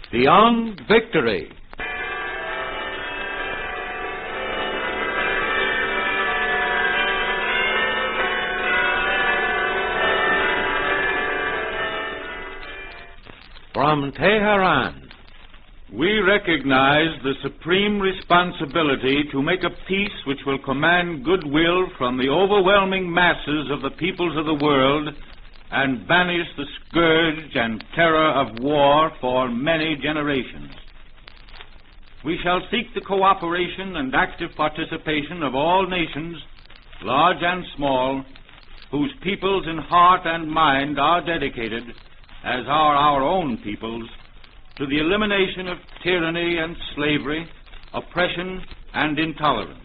Beyond Victory. From Tehran. We recognize the supreme responsibility to make a peace which will command goodwill from the overwhelming masses of the peoples of the world and banish the scourge and terror of war for many generations. We shall seek the cooperation and active participation of all nations, large and small, whose peoples in heart and mind are dedicated, as are our own peoples, to the elimination of tyranny and slavery, oppression and intolerance.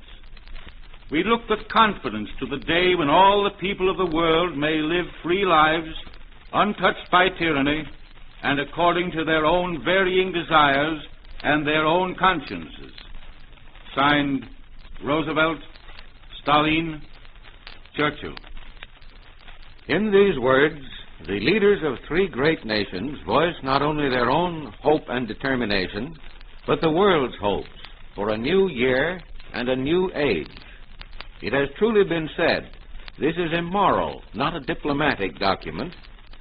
We look with confidence to the day when all the people of the world may live free lives, untouched by tyranny, and according to their own varying desires and their own consciences. Signed, Roosevelt, Stalin, Churchill. In these words, the leaders of three great nations voice not only their own hope and determination, but the world's hopes for a new year and a new age. It has truly been said, this is a moral, not a diplomatic document,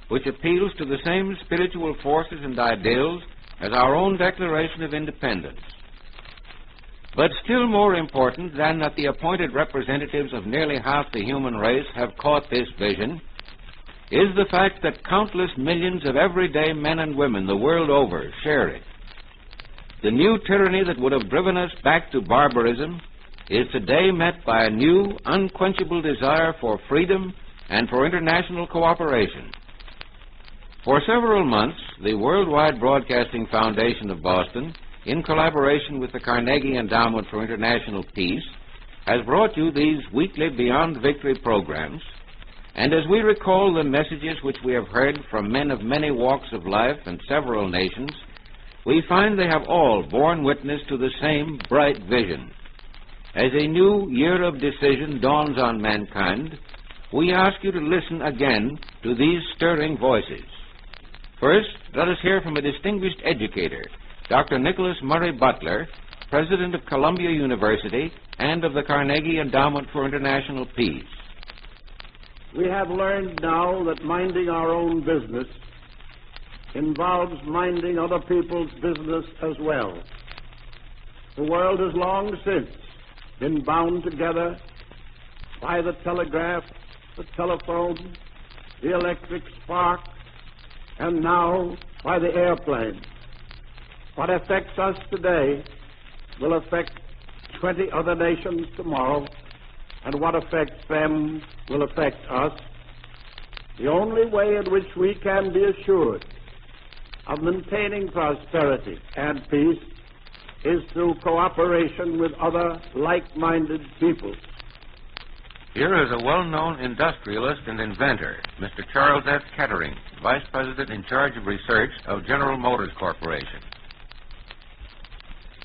which appeals to the same spiritual forces and ideals as our own Declaration of Independence. But still more important than that the appointed representatives of nearly half the human race have caught this vision is the fact that countless millions of everyday men and women the world over share it. The new tyranny that would have driven us back to barbarism is today met by a new, unquenchable desire for freedom and for international cooperation. For several months, the Worldwide Broadcasting Foundation of Boston, in collaboration with the Carnegie Endowment for International Peace, has brought you these weekly Beyond Victory programs. And as we recall the messages which we have heard from men of many walks of life and several nations, we find they have all borne witness to the same bright vision. As a new year of decision dawns on mankind, we ask you to listen again to these stirring voices. First, let us hear from a distinguished educator, Dr. Nicholas Murray Butler, President of Columbia University and of the Carnegie Endowment for International Peace. We have learned now that minding our own business involves minding other people's business as well. The world has long since been bound together by the telegraph, the telephone, the electric spark, and now by the airplane. What affects us today will affect 20 other nations tomorrow, and what affects them will affect us. The only way in which we can be assured of maintaining prosperity and peace is through cooperation with other like-minded peoples. Here is a well-known industrialist and inventor, Mr. Charles F. Kettering, Vice President in charge of research of General Motors Corporation.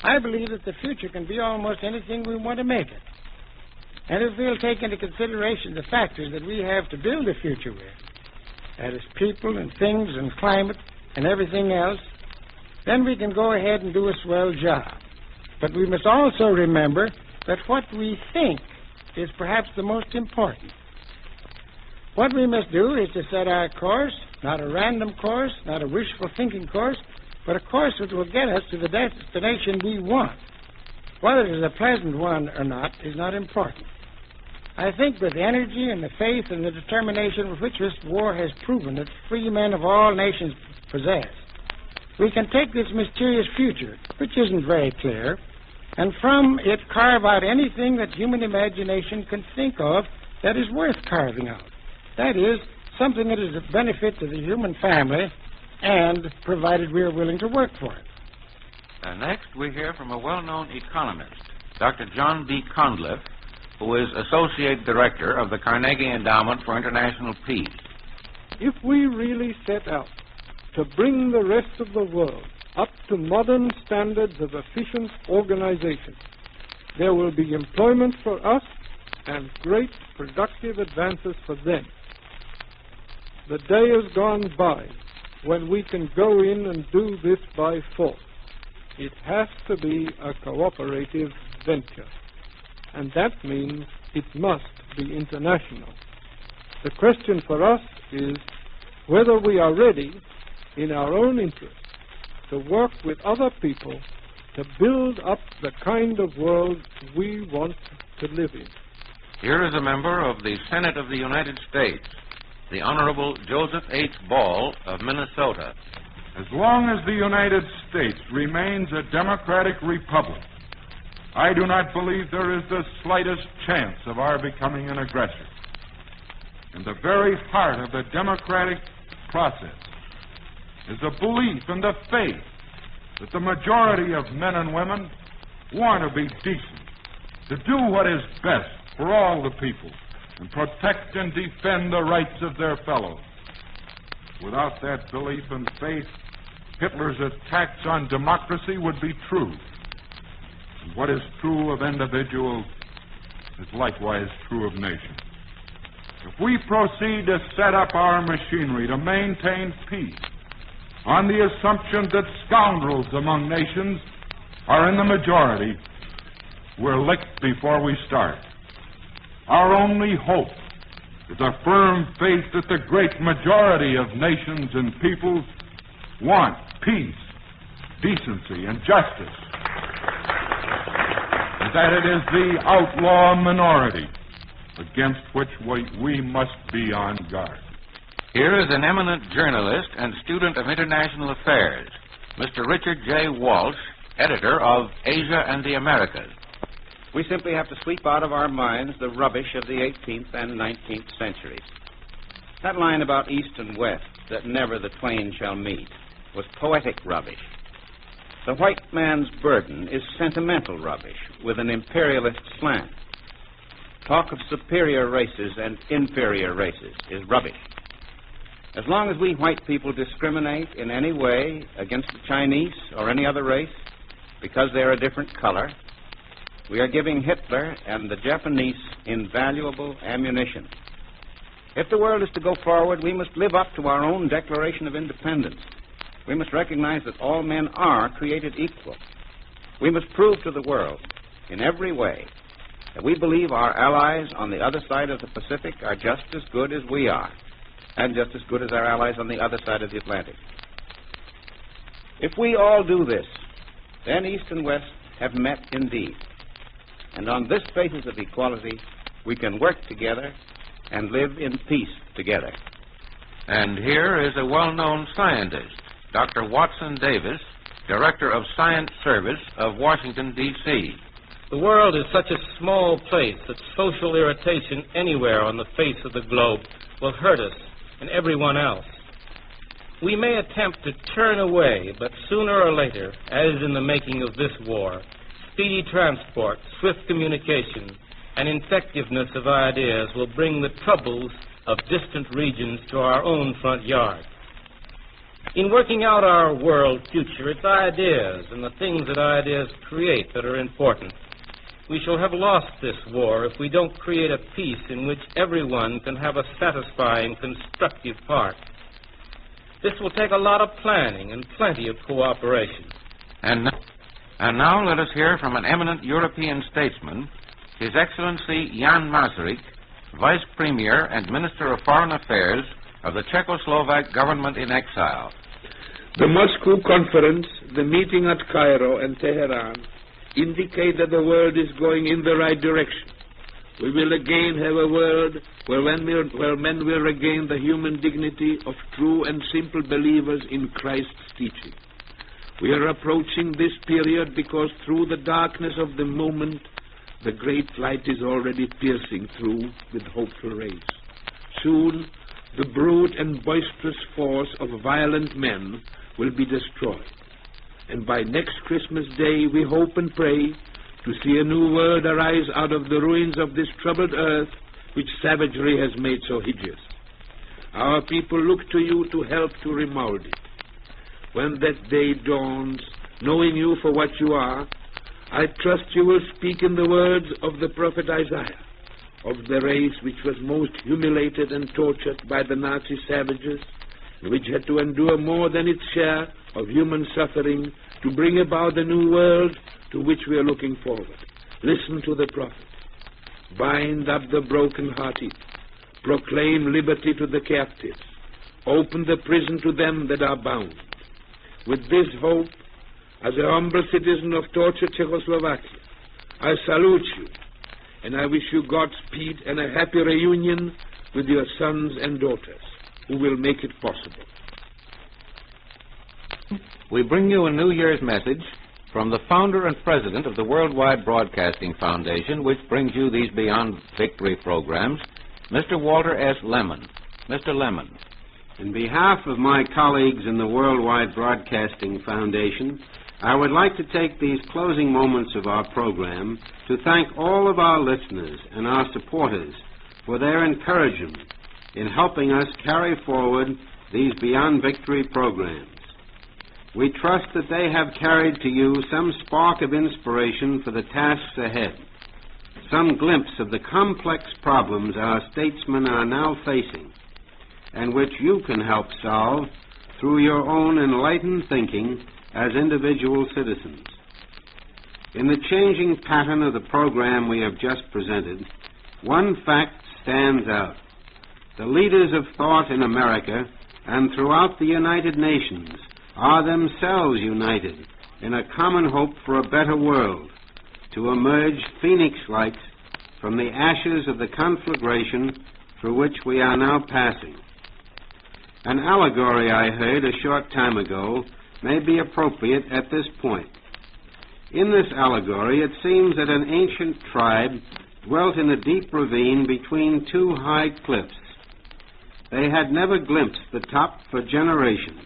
I believe that the future can be almost anything we want to make it. And if we'll take into consideration the factors that we have to build the future with, that is people and things and climate and everything else, then we can go ahead and do a swell job. But we must also remember that what we think is perhaps the most important. What we must do is to set our course, not a random course, not a wishful thinking course, but a course which will get us to the destination we want. Whether it is a pleasant one or not is not important. I think with the energy and the faith and the determination with which this war has proven that free men of all nations possess, we can take this mysterious future, which isn't very clear, and from it carve out anything that human imagination can think of that is worth carving out. That is, something that is of benefit to the human family, and provided we are willing to work for it. Next, we hear from a well-known economist, Dr. John B. Conliffe, who is Associate Director of the Carnegie Endowment for International Peace. If we really set out to bring the rest of the world up to modern standards of efficient organization, there will be employment for us and great productive advances for them. The day has gone by when we can go in and do this by force. It has to be a cooperative venture, and that means it must be international. The question for us is whether we are ready, in our own interest, to work with other people to build up the kind of world we want to live in. Here is a member of the Senate of the United States, the Honorable Joseph H. Ball of Minnesota. As long as the United States remains a democratic republic, I do not believe there is the slightest chance of our becoming an aggressor. In the very heart of the democratic process is a belief and a faith that the majority of men and women want to be decent, to do what is best for all the people, and protect and defend the rights of their fellows. Without that belief and faith, Hitler's attacks on democracy would be true. And what is true of individuals is likewise true of nations. If we proceed to set up our machinery to maintain peace on the assumption that scoundrels among nations are in the majority, we're licked before we start. Our only hope is a firm faith that the great majority of nations and peoples want peace, decency, and justice, and that it is the outlaw minority against which we must be on guard. Here is an eminent journalist and student of international affairs, Mr. Richard J. Walsh, editor of Asia and the Americas. We simply have to sweep out of our minds the rubbish of the 18th and 19th centuries. That line about East and West, that never the twain shall meet, was poetic rubbish. The white man's burden is sentimental rubbish with an imperialist slant. Talk of superior races and inferior races is rubbish. As long as we white people discriminate in any way against the Chinese or any other race because they're a different color, we are giving Hitler and the Japanese invaluable ammunition. If the world is to go forward, we must live up to our own Declaration of Independence. We must recognize that all men are created equal. We must prove to the world in every way that we believe our allies on the other side of the Pacific are just as good as we are, and just as good as our allies on the other side of the Atlantic. If we all do this, then East and West have met indeed. And on this basis of equality, we can work together and live in peace together. And here is a well-known scientist, Dr. Watson Davis, Director of Science Service of Washington, D.C. The world is such a small place that social irritation anywhere on the face of the globe will hurt us and everyone else. We may attempt to turn away, but sooner or later, as in the making of this war, speedy transport, swift communication, and infectiveness of ideas will bring the troubles of distant regions to our own front yard. In working out our world future, it's ideas and the things that ideas create that are important. We shall have lost this war if we don't create a peace in which everyone can have a satisfying, constructive part. This will take a lot of planning and plenty of cooperation. And now let us hear from an eminent European statesman, His Excellency Jan Masaryk, Vice Premier and Minister of Foreign Affairs of the Czechoslovak government in exile. The Moscow Conference, the meeting at Cairo and Tehran, indicate that the world is going in the right direction. We will again have a world where men will regain the human dignity of true and simple believers in Christ's teaching. We are approaching this period because through the darkness of the moment, the great light is already piercing through with hopeful rays. Soon, the brute and boisterous force of violent men will be destroyed. And by next Christmas Day, we hope and pray to see a new world arise out of the ruins of this troubled earth which savagery has made so hideous. Our people look to you to help to remold it. When that day dawns, knowing you for what you are, I trust you will speak in the words of the prophet Isaiah, of the race which was most humiliated and tortured by the Nazi savages, which had to endure more than its share of human suffering to bring about the new world to which we are looking forward. Listen to the prophet. Bind up the broken-hearted. Proclaim liberty to the captives. Open the prison to them that are bound. With this hope, as a humble citizen of tortured Czechoslovakia, I salute you, and I wish you Godspeed and a happy reunion with your sons and daughters, who will make it possible. We bring you a New Year's message from the founder and president of the Worldwide Broadcasting Foundation, which brings you these Beyond Victory programs, Mr. Walter S. Lemon. Mr. Lemon. In behalf of my colleagues in the Worldwide Broadcasting Foundation, I would like to take these closing moments of our program to thank all of our listeners and our supporters for their encouragement in helping us carry forward these Beyond Victory programs. We trust that they have carried to you some spark of inspiration for the tasks ahead, some glimpse of the complex problems our statesmen are now facing, and which you can help solve through your own enlightened thinking as individual citizens. In the changing pattern of the program we have just presented, one fact stands out. The leaders of thought in America and throughout the United Nations are themselves united in a common hope for a better world, to emerge phoenix-like from the ashes of the conflagration through which we are now passing. An allegory I heard a short time ago may be appropriate at this point. In this allegory, it seems that an ancient tribe dwelt in a deep ravine between two high cliffs. They had never glimpsed the top for generations.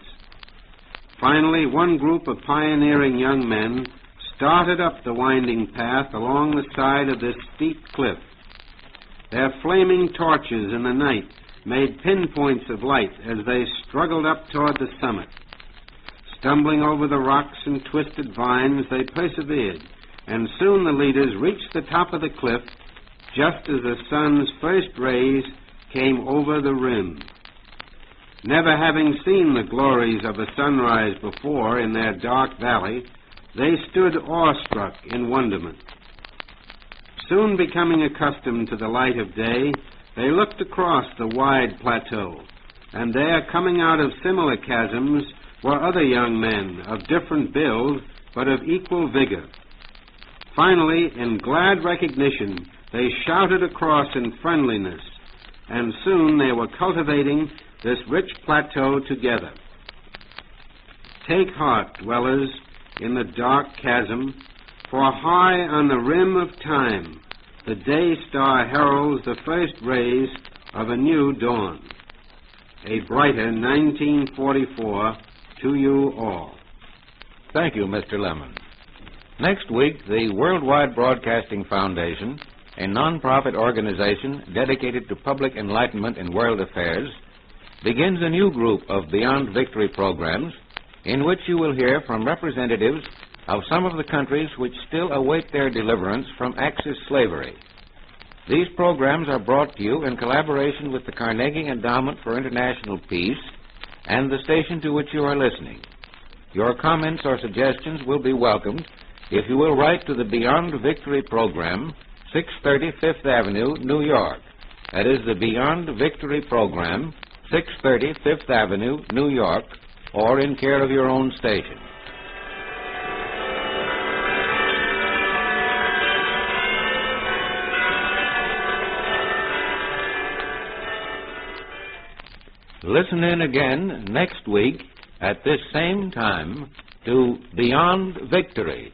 Finally, one group of pioneering young men started up the winding path along the side of this steep cliff. Their flaming torches in the night made pinpoints of light as they struggled up toward the summit. Stumbling over the rocks and twisted vines, they persevered, and soon the leaders reached the top of the cliff just as the sun's first rays came over the rim. Never having seen the glories of a sunrise before in their dark valley, they stood awestruck in wonderment. Soon becoming accustomed to the light of day, they looked across the wide plateau, and there, coming out of similar chasms, were other young men of different build, but of equal vigor. Finally, in glad recognition, they shouted across in friendliness, and soon they were cultivating this rich plateau together. Take heart, dwellers in the dark chasm, for high on the rim of time, the day star heralds the first rays of a new dawn. A brighter 1944 to you all. Thank you, Mr. Lemon. Next week, the Worldwide Broadcasting Foundation, a non-profit organization dedicated to public enlightenment in world affairs, begins a new group of Beyond Victory programs in which you will hear from representatives of some of the countries which still await their deliverance from Axis slavery. These programs are brought to you in collaboration with the Carnegie Endowment for International Peace and the station to which you are listening. Your comments or suggestions will be welcomed if you will write to the Beyond Victory Program, 630 Fifth Avenue, New York. That is the Beyond Victory Program, 630 Fifth Avenue, New York, or in care of your own station. Listen in again next week at this same time to Beyond Victory.